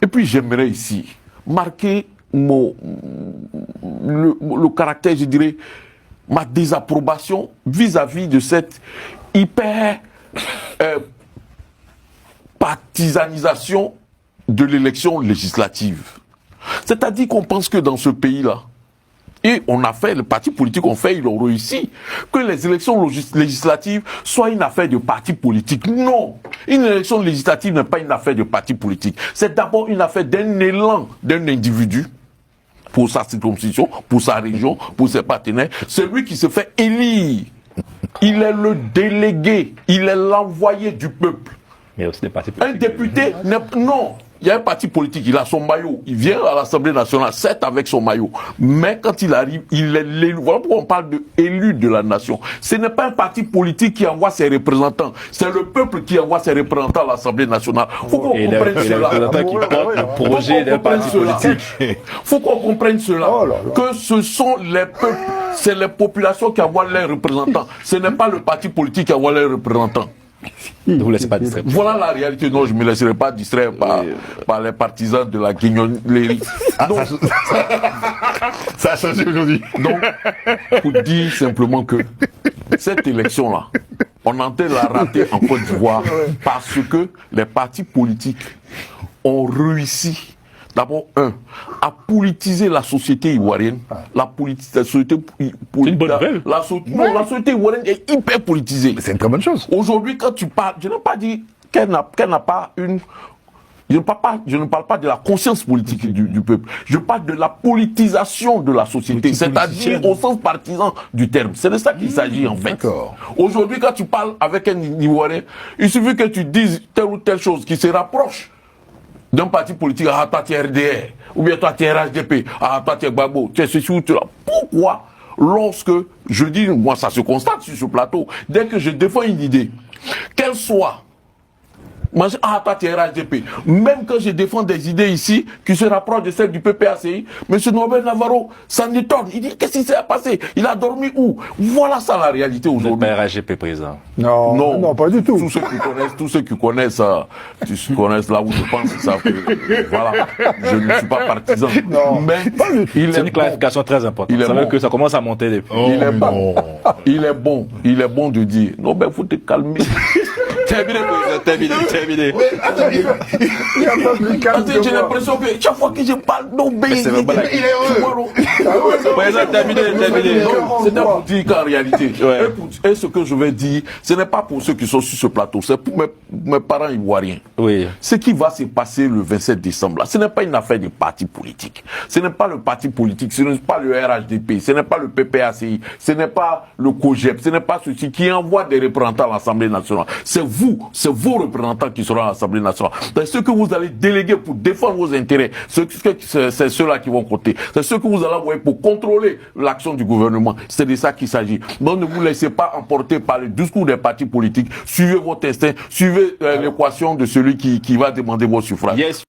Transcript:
Et puis j'aimerais ici marquer le caractère, je dirais, ma désapprobation vis-à-vis de cette hyper partisanisation de l'élection législative. C'est-à-dire qu'on pense que dans ce pays-là, et on a fait, les partis politiques ont fait, ils ont réussi, que les élections législatives soient une affaire de partis politiques. Non, une élection législative n'est pas une affaire de partis politiques. C'est d'abord une affaire d'un élan d'un individu pour sa circonscription, pour sa région, pour ses partenaires. Celui qui se fait élire, il est le délégué, il est l'envoyé du peuple. Mais il y a aussi des partis politiques. Un député, non. Il y a un parti politique, il a son maillot, il vient à l'Assemblée nationale, certes avec son maillot, mais quand il arrive, il est l'élu. Voilà pourquoi on parle d'élu de la nation. Ce n'est pas un parti politique qui envoie ses représentants, c'est le peuple qui envoie ses représentants à l'Assemblée nationale. Faut qu'on comprenne cela. Qui projet d'un parti politique. Faut qu'on comprenne cela. Que ce sont les peuples, c'est les populations qui envoient leurs représentants. Ce n'est pas le parti politique qui envoie leurs représentants. Ne vous laissez pas distraire. Voilà la réalité. Non, je ne me laisserai pas distraire par les partisans de la guignollerie. Ça a changé aujourd'hui. Donc, pour dire simplement que cette élection-là, on entend la rater en Côte d'Ivoire parce que les partis politiques ont réussi, d'abord, à politiser la société ivoirienne. La société ivoirienne est hyper politisée. C'est une très bonne chose. Aujourd'hui, quand tu parles, je n'ai pas dit qu'elle n'a pas une... Je ne parle pas de la conscience politique du peuple. Je parle de la politisation de la société, c'est-à-dire au sens partisan du terme. C'est de ça qu'il s'agit en fait. Aujourd'hui, quand tu parles avec un Ivoirien, il suffit que tu dises telle ou telle chose qui se rapproche d'un parti politique. Ah, toi tu es RDR, ou bien toi tu es RHDP, ah, toi tu es Gbagbo, tu es ceci ou cela. Pourquoi, lorsque je dis, moi ça se constate sur ce plateau, dès que je défends une idée, qu'elle soit ah, toi, tu es RHDP. Même quand je défends des idées ici qui se rapprochent de celles du PPACI, M. Norbert Navarro s'en étonne. Il dit, qu'est-ce qui s'est passé? Il a dormi où? Voilà ça la réalité aujourd'hui. Pas RHDP, président. Non, pas du tout. Tous ceux qui connaissent là où je pense, ils savent que, voilà, je ne suis pas partisan. Non, mais c'est une clarification très importante. Vous savez que ça commence à monter depuis. Il est bon de dire, non, ben, faut te calmer. Terminé. J'ai l'impression que chaque fois que je parle, non, mais il est heureux. Terminé. C'est pour dire qu'en réalité, et ce que je vais dire, ce n'est pas pour ceux qui sont sur ce plateau, c'est pour mes parents ivoiriens. Oui. Ce qui va se passer le 27 décembre, là, ce n'est pas une affaire de parti politique. Ce n'est pas le parti politique, ce n'est pas le RHDP, ce n'est pas le PPACI, ce n'est pas le COGEP, ce n'est pas ceux qui envoient des représentants à l'Assemblée nationale. C'est vos représentants qui seront à l'Assemblée nationale. C'est ceux que vous allez déléguer pour défendre vos intérêts. C'est ceux-là qui vont compter. C'est ceux que vous allez envoyer pour contrôler l'action du gouvernement. C'est de ça qu'il s'agit. Donc ne vous laissez pas emporter par le discours des partis politiques. Suivez votre instinct, suivez l'équation de celui qui va demander vos suffrages.